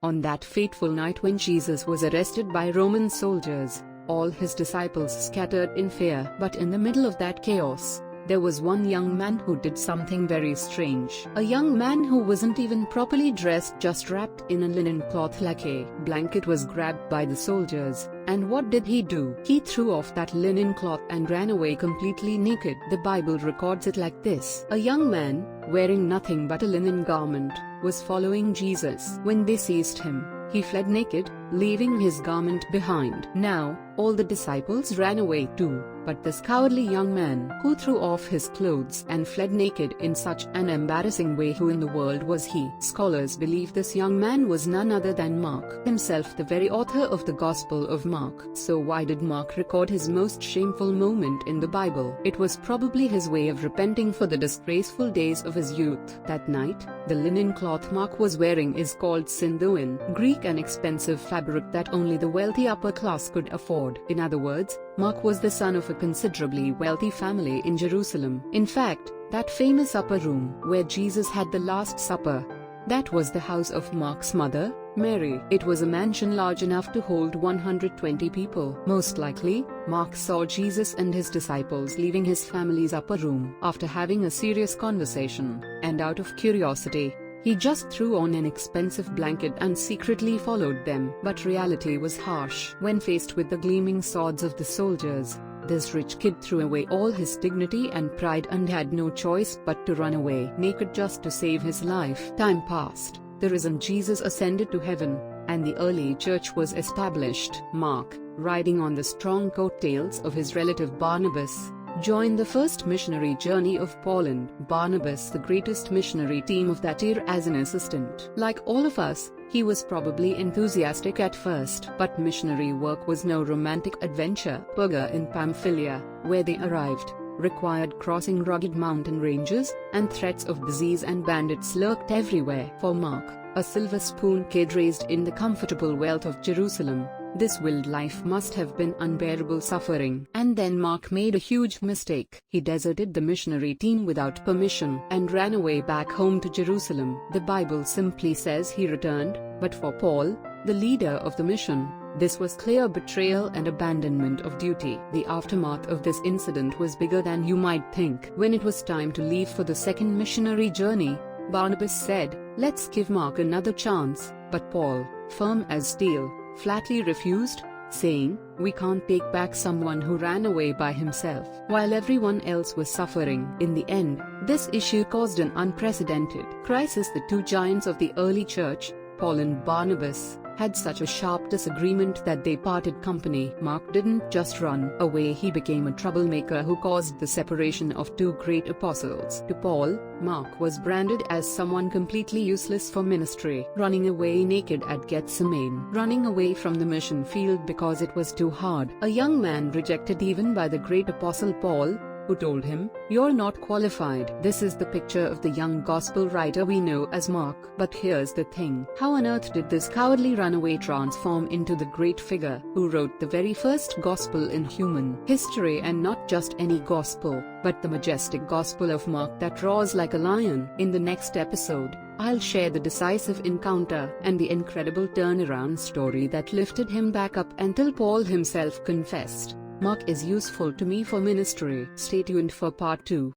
On that fateful night when Jesus was arrested by Roman soldiers, all his disciples scattered in fear. But in the middle of that chaos, there was one young man who did something very strange. A young man who wasn't even properly dressed, just wrapped in a linen cloth like a blanket, was grabbed by the soldiers. And what did he do? He threw off that linen cloth and ran away completely naked. The Bible records it like this: a young man, wearing nothing but a linen garment, was following Jesus. When they seized him, he fled naked, leaving his garment behind. Now, all the disciples ran away too, but this cowardly young man, who threw off his clothes and fled naked in such an embarrassing way, who in the world was he? Scholars believe this young man was none other than Mark himself, the very author of the Gospel of Mark. So why did Mark record his most shameful moment in the Bible? It was probably his way of repenting for the disgraceful days of his youth. That night, the linen cloth Mark was wearing is called sindu in Greek, an expensive fabric that only the wealthy upper class could afford. In other words, Mark was the son of a considerably wealthy family in Jerusalem. In fact, that famous upper room where Jesus had the Last Supper, that was the house of Mark's mother, Mary. It was a mansion large enough to hold 120 people. Most likely, Mark saw Jesus and his disciples leaving his family's upper room after having a serious conversation, and out of curiosity, he just threw on an expensive blanket and secretly followed them. But reality was harsh. When faced with the gleaming swords of the soldiers, this rich kid threw away all his dignity and pride and had no choice but to run away naked just to save his life. Time passed. The risen Jesus ascended to heaven, and the early church was established. Mark, riding on the strong coattails of his relative Barnabas, joined the first missionary journey of Paul and Barnabas, the greatest missionary team of that year, as an assistant. Like all of us, he was probably enthusiastic at first, but missionary work was no romantic adventure. Perga in Pamphylia, where they arrived, required crossing rugged mountain ranges, and threats of disease and bandits lurked everywhere. For Mark, a silver spoon kid raised in the comfortable wealth of Jerusalem, this wild life must have been unbearable suffering. And then Mark made a huge mistake. He deserted the missionary team without permission and ran away back home to Jerusalem. The Bible simply says he returned, but for Paul, the leader of the mission, this was clear betrayal and abandonment of duty. The aftermath of this incident was bigger than you might think. When it was time to leave for the second missionary journey, Barnabas said, "Let's give Mark another chance," but Paul, firm as steel, flatly refused, saying, "We can't take back someone who ran away by himself," while everyone else was suffering. In the end, this issue caused an unprecedented crisis. The two giants of the early church, Paul and Barnabas, had such a sharp disagreement that they parted company. Mark didn't just run away, he became a troublemaker who caused the separation of two great apostles. To Paul, Mark was branded as someone completely useless for ministry, running away naked at Gethsemane, running away from the mission field because it was too hard. A young man rejected even by the great apostle Paul, who told him, "You're not qualified." This is the picture of the young gospel writer we know as Mark. But here's the thing: how on earth did this cowardly runaway transform into the great figure who wrote the very first gospel in human history? And not just any gospel, but the majestic gospel of Mark that roars like a lion. In the next episode, I'll share the decisive encounter and the incredible turnaround story that lifted him back up until Paul himself confessed, "Mark is useful to me for ministry." Stay tuned for part 2.